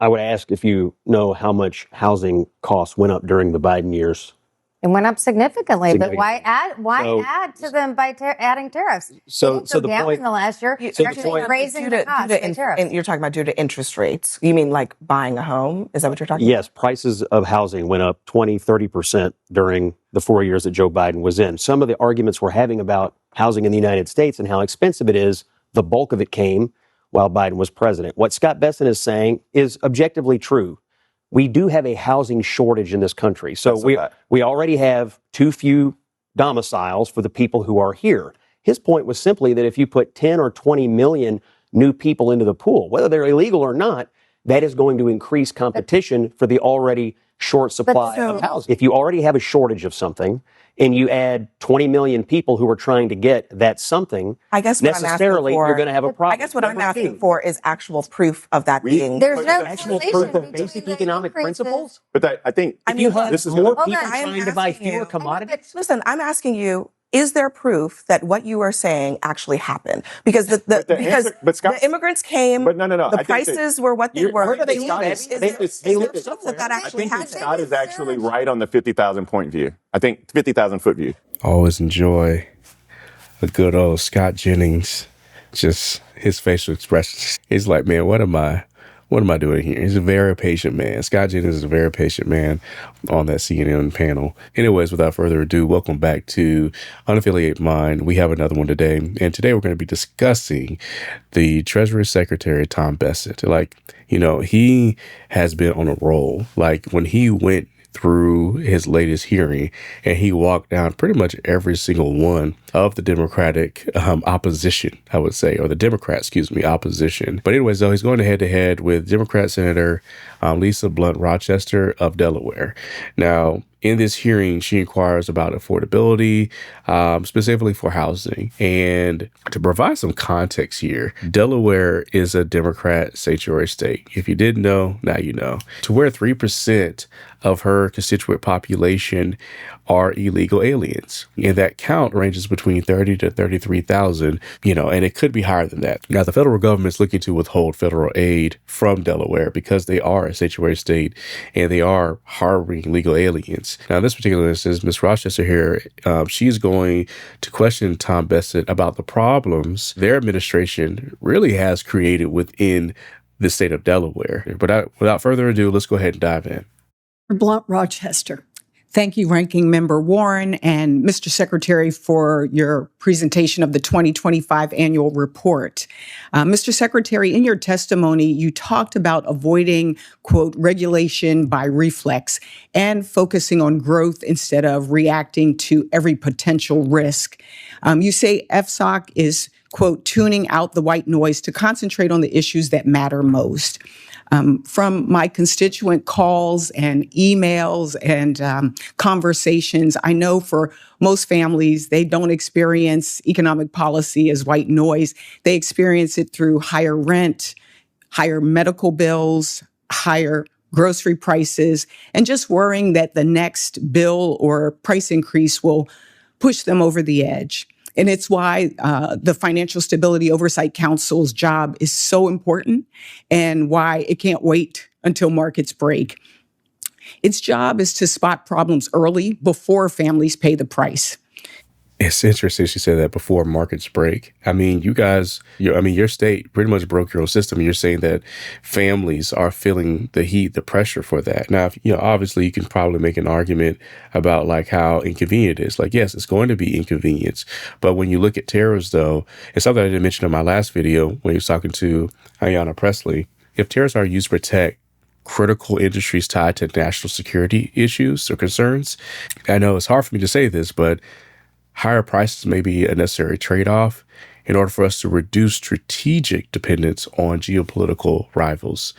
I would ask if you know how much housing costs went up during the Biden years. It went up significantly, but why add to them by adding tariffs? So the the down point in the last year. So They're actually raising the cost by tariffs. and you're talking about due to interest rates. You mean like buying a home? Is that what you're talking about? Yes, prices of housing went up 20-30% during the 4 years that Joe Biden was in. Some of the arguments we're having about housing in the United States and how expensive it is, the bulk of it came while Biden was president. What Scott Bessent is saying is objectively true. We do have a housing shortage in this country. So we already have too few domiciles for the people who are here. His point was simply that if you put 10 or 20 million new people into the pool, whether they're illegal or not, that is going to increase competition for the already short supply of housing. If you already have a shortage of something and you add 20 million people who are trying to get that something, I guess what necessarily you're going to have a problem. I guess what I'm asking for is actual proof of that being. There's no actual proof of basic economic principles. But I think if you have this is more people trying to buy fewer commodities. Listen, I'm asking you, is there proof that what you are saying actually happened? Because the immigrants came, but no. The prices were what they were. I think Scott is actually right on the 50,000 point view. I think 50,000 foot view. Always enjoy a good old Scott Jennings. Just his facial expressions. He's like, man, what am I doing here? He's a very patient man. Scott Jennings is a very patient man on that CNN panel. Anyways, without further ado, welcome back to Unaffiliated Mind. We have another one today. And today we're going to be discussing the Treasury Secretary, Tom Bessent. He has been on a roll. Like when he went through his latest hearing and he walked down pretty much every single one of the Democratic opposition, I would say, or the Democrats, opposition. But anyways, though, he's going head to head with Democrat Senator Lisa Blunt Rochester of Delaware. Now, in this hearing, she inquires about affordability, specifically for housing. And to provide some context here, Delaware is a Democrat sanctuary state. If you didn't know, now you know. To where 3% of her constituent population are illegal aliens. And that count ranges between 30 to 33,000, and it could be higher than that. Now, the federal government is looking to withhold federal aid from Delaware because they are a sanctuary state and they are harboring illegal aliens. Now, in this particular instance, Ms. Rochester here, she's going to question Tom Bessent about the problems their administration really has created within the state of Delaware. But without further ado, let's go ahead and dive in. Blunt Rochester. Thank you, Ranking Member Warren and Mr. Secretary, for your presentation of the 2025 annual report. Mr. Secretary, in your testimony, you talked about avoiding, quote, regulation by reflex and focusing on growth instead of reacting to every potential risk. You say FSOC is, quote, tuning out the white noise to concentrate on the issues that matter most. From my constituent calls and emails and conversations, I know for most families, they don't experience economic policy as white noise. They experience it through higher rent, higher medical bills, higher grocery prices, and just worrying that the next bill or price increase will push them over the edge. And it's why the Financial Stability Oversight Council's job is so important and why it can't wait until markets break. Its job is to spot problems early before families pay the price. It's interesting she said that before markets break. I mean, your state pretty much broke your own system. You're saying that families are feeling the heat, the pressure for that. Now, obviously you can probably make an argument about like how inconvenient it is. Like, yes, it's going to be inconvenience. But when you look at tariffs, though, it's something I didn't mention in my last video when he was talking to Ayanna Pressley. If tariffs are used to protect critical industries tied to national security issues or concerns, I know it's hard for me to say this, but higher prices may be a necessary trade-off in order for us to reduce strategic dependence on geopolitical rivals.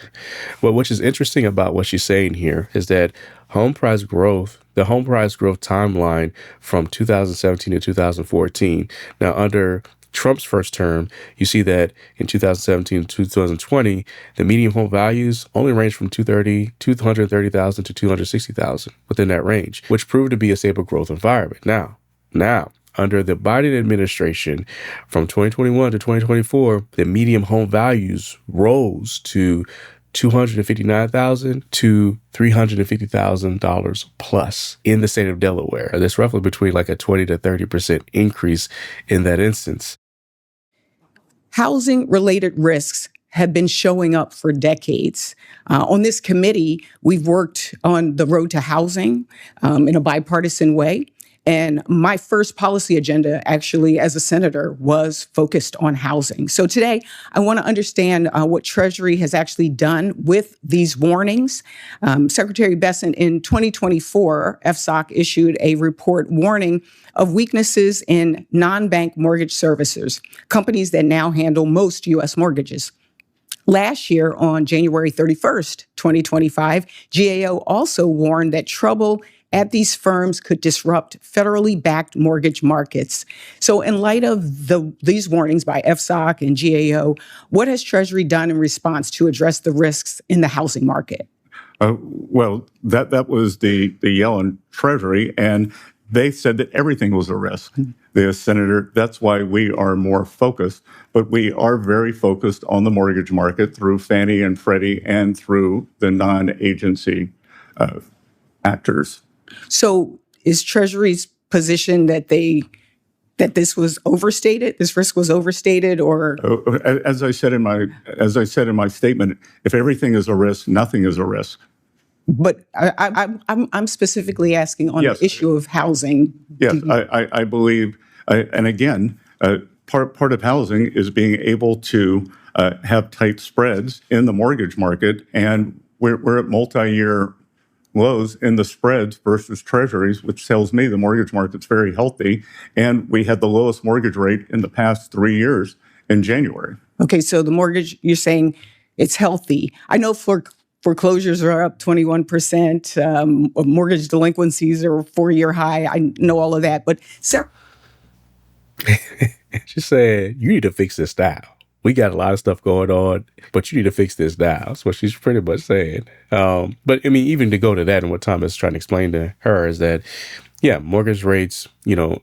But which is interesting about what she's saying here is that the home price growth timeline from 2017 to 2014. Now, under Trump's first term, you see that in 2017 to 2020, the median home values only range from 230,000 to 260,000 within that range, which proved to be a stable growth environment. Now, under the Biden administration, from 2021 to 2024, the median home values rose to $259,000 to $350,000 plus in the state of Delaware. That's roughly between like a 20 to 30% increase in that instance. Housing-related risks have been showing up for decades. On this committee, we've worked on the road to housing in a bipartisan way. And my first policy agenda, actually, as a senator, was focused on housing. So today, I want to understand what Treasury has actually done with these warnings. Secretary Bessent, in 2024, FSOC issued a report warning of weaknesses in non-bank mortgage servicers, companies that now handle most U.S. mortgages. Last year, on January 31st, 2025, GAO also warned that trouble at these firms could disrupt federally backed mortgage markets. So in light of these warnings by FSOC and GAO, what has Treasury done in response to address the risks in the housing market? Well, that was the yell in Treasury, and they said that everything was a risk. The Senator, that's why we are more focused, but we are very focused on the mortgage market through Fannie and Freddie and through the non-agency actors. So is Treasury's position that this was overstated, this risk was overstated, or? As I said in my statement, if everything is a risk, nothing is a risk. But I'm specifically asking on the issue of housing. Yes, I believe, and again, part of housing is being able to have tight spreads in the mortgage market, and we're at multi-year lows in the spreads versus treasuries, which tells me the mortgage market's very healthy. And we had the lowest mortgage rate in the past 3 years in January. Okay, so the mortgage, you're saying it's healthy. I know foreclosures are up 21%. Mortgage delinquencies are 4-year high. I know all of that. But Sarah. She said, you need to fix this now. We got a lot of stuff going on, but you need to fix this now. That's what she's pretty much saying. But I mean, even to go to that, and what Tom is trying to explain to her is that, yeah, mortgage rates,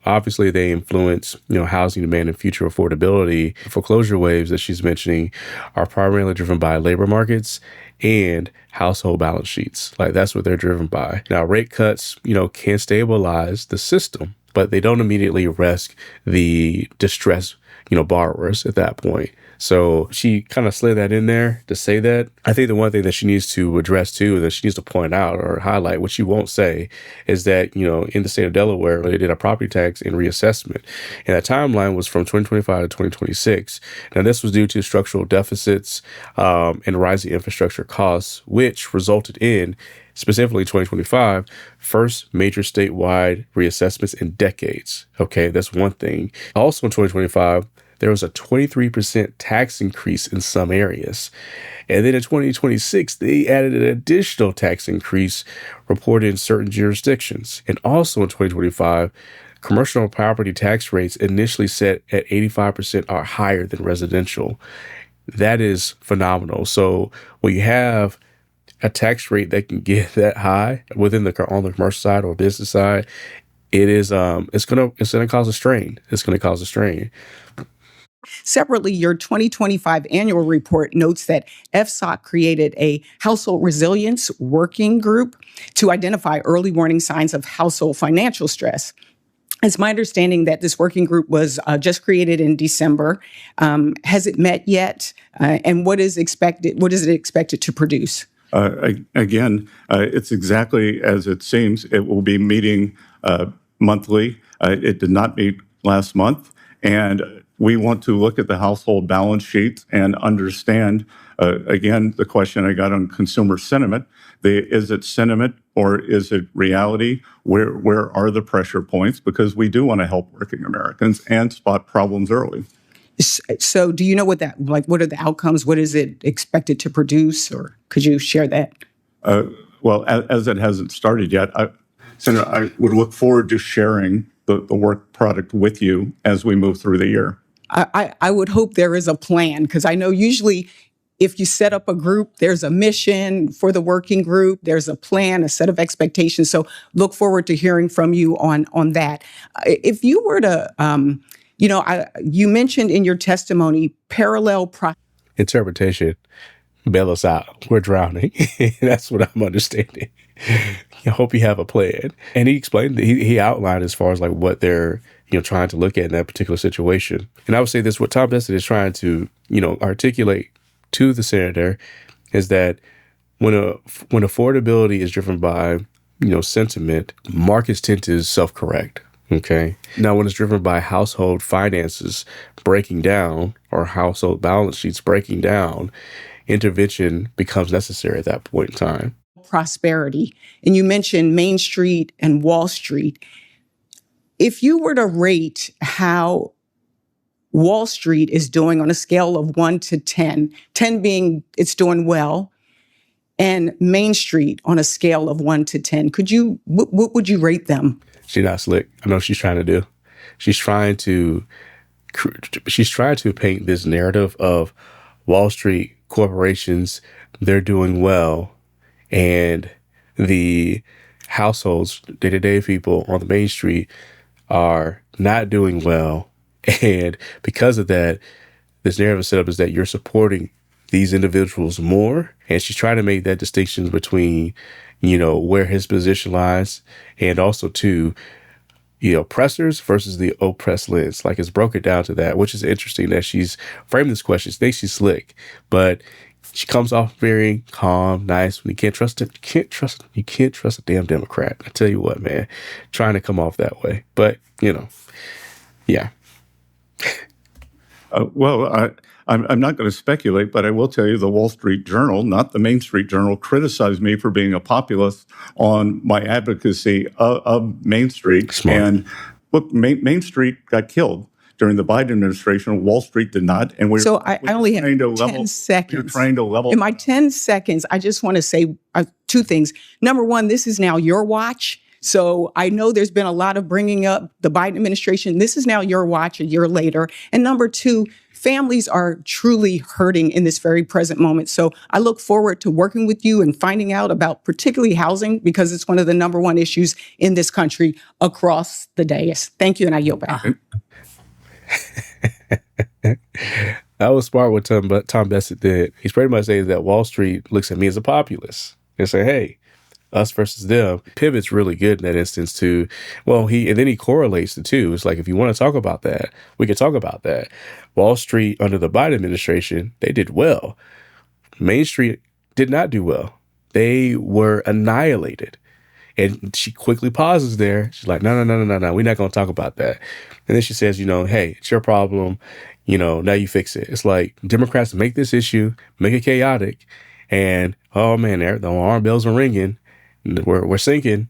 obviously they influence, housing demand and future affordability. Foreclosure waves that she's mentioning are primarily driven by labor markets and household balance sheets. Like that's what they're driven by. Now, rate cuts, can stabilize the system, but they don't immediately risk the distress, borrowers at that point. So she kind of slid that in there to say that. I think the one thing that she needs to address too, that she needs to point out or highlight, which she won't say, is that, in the state of Delaware, they did a property tax and reassessment. And that timeline was from 2025 to 2026. Now, this was due to structural deficits and rising infrastructure costs, which resulted in, specifically 2025, first major statewide reassessments in decades. Okay, that's one thing. Also in 2025, there was a 23% tax increase in some areas. And then in 2026, they added an additional tax increase reported in certain jurisdictions. And also in 2025, commercial property tax rates initially set at 85% are higher than residential. That is phenomenal. So when you have a tax rate that can get that high on the commercial side or business side, it's gonna cause a strain. It's gonna cause a strain. Separately, your 2025 annual report notes that FSOC created a household resilience working group to identify early warning signs of household financial stress. It's my understanding that this working group was just created in December. Has it met yet? And what is it expected to produce? Again, it's exactly as it seems. It will be meeting monthly. It did not meet last month. And we want to look at the household balance sheets and understand, again, the question I got on consumer sentiment. Is it sentiment or is it reality? Where are the pressure points? Because we do want to help working Americans and spot problems early. So do you know what are the outcomes? What is it expected to produce? Or could you share that? Well, as it hasn't started yet, Senator, I would look forward to sharing the work product with you as we move through the year. I would hope there is a plan, because I know usually if you set up a group, there's a mission for the working group, there's a plan, a set of expectations. So look forward to hearing from you on that. If you were to, you mentioned in your testimony parallel interpretation bail us out. We're drowning. That's what I'm understanding. I hope you have a plan. And he explained, he outlined as far as like what they're, trying to look at in that particular situation. And I would say this, what Tom Bessent is trying to, articulate to the senator is that when affordability is driven by, sentiment, markets tend to self-correct. Okay. Now, when it's driven by household finances breaking down or household balance sheets breaking down, intervention becomes necessary at that point in time. Prosperity. And you mentioned Main Street and Wall Street. If you were to rate how Wall Street is doing on a scale of 1 to 10, 10 being it's doing well, and Main Street on a scale of 1 to 10, what would you rate them? She's not slick. I know what she's trying to do. She's trying to paint this narrative of Wall Street corporations, they're doing well, and the households, day-to-day people on the Main Street are not doing well. And because of that, this narrative setup is that you're supporting these individuals more. And she's trying to make that distinction between, where his position lies and also to, oppressors versus the oppressed lens. Like it's broken down to that, which is interesting that she's framed this question. She thinks she's slick, but she comes off very calm, nice. When you can't trust it, you can't trust a damn Democrat. I tell you what, man, trying to come off that way. But, yeah. I'm not going to speculate, but I will tell you the Wall Street Journal, not the Main Street Journal, criticized me for being a populist on my advocacy of Main Street. Smart. And look, Main Street got killed during the Biden administration. Wall Street did not. And I only have 10 seconds. You're trying to level. In my 10 seconds, I just want to say two things. Number one, this is now your watch. So I know there's been a lot of bringing up the Biden administration. This is now your watch a year later. And number two, families are truly hurting in this very present moment. So I look forward to working with you and finding out about particularly housing, because it's one of the number one issues in this country across the dais. Thank you, and I yield back. That was smart what Tom Bessent did. He's pretty much saying that Wall Street looks at me as a populist and say, hey, us versus them. Pivot's really good in that instance too. Well, and then he correlates the two. It's like, if you want to talk about that, we can talk about that. Wall Street under the Biden administration, they did well. Main Street did not do well. They were annihilated. And she quickly pauses there. She's like, no, we're not going to talk about that. And then she says, hey, it's your problem. Now you fix it. It's like Democrats make this issue, make it chaotic. And, oh man, the alarm bells are ringing. We're sinking.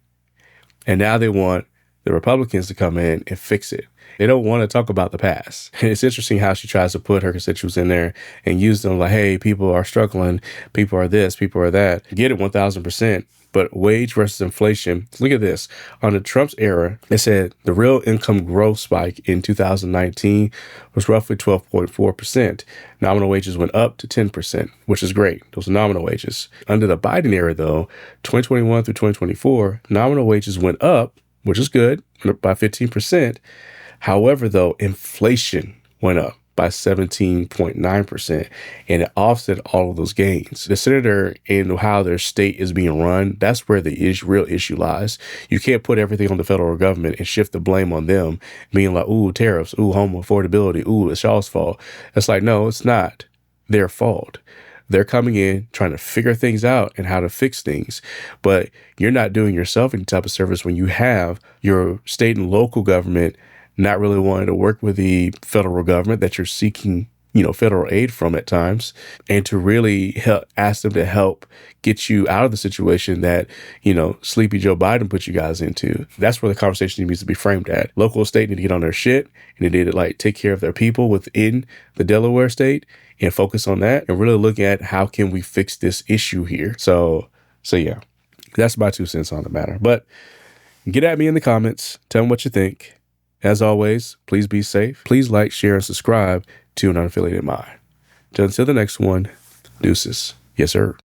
And now they want the Republicans to come in and fix it. They don't want to talk about the past. And it's interesting how she tries to put her constituents in there and use them like, hey, people are struggling. People are this, people are that. Get it 1,000%. But wage versus inflation, look at this. Under Trump's era, they said the real income growth spike in 2019 was roughly 12.4%. Nominal wages went up to 10%, which is great. Those are nominal wages. Under the Biden era, though, 2021 through 2024, nominal wages went up, which is good, by 15%. However, though, inflation went up by 17.9%, and it offset all of those gains. The senator and how their state is being run, that's where the real issue lies. You can't put everything on the federal government and shift the blame on them, being like, ooh, tariffs, ooh, home affordability, ooh, it's y'all's fault. It's like, no, it's not their fault. They're coming in, trying to figure things out and how to fix things. But you're not doing yourself any type of service when you have your state and local government not really wanting to work with the federal government that you're seeking, federal aid from at times, and to really ask them to help get you out of the situation that, Sleepy Joe Biden put you guys into. That's where the conversation needs to be framed at. Local state need to get on their shit, and they need to take care of their people within the Delaware state and focus on that and really look at how can we fix this issue here. So yeah, that's my 2 cents on the matter. But get at me in the comments. Tell me what you think. As always, please be safe. Please like, share, and subscribe to An Unaffiliated Mind. Until the next one, deuces. Yes, sir.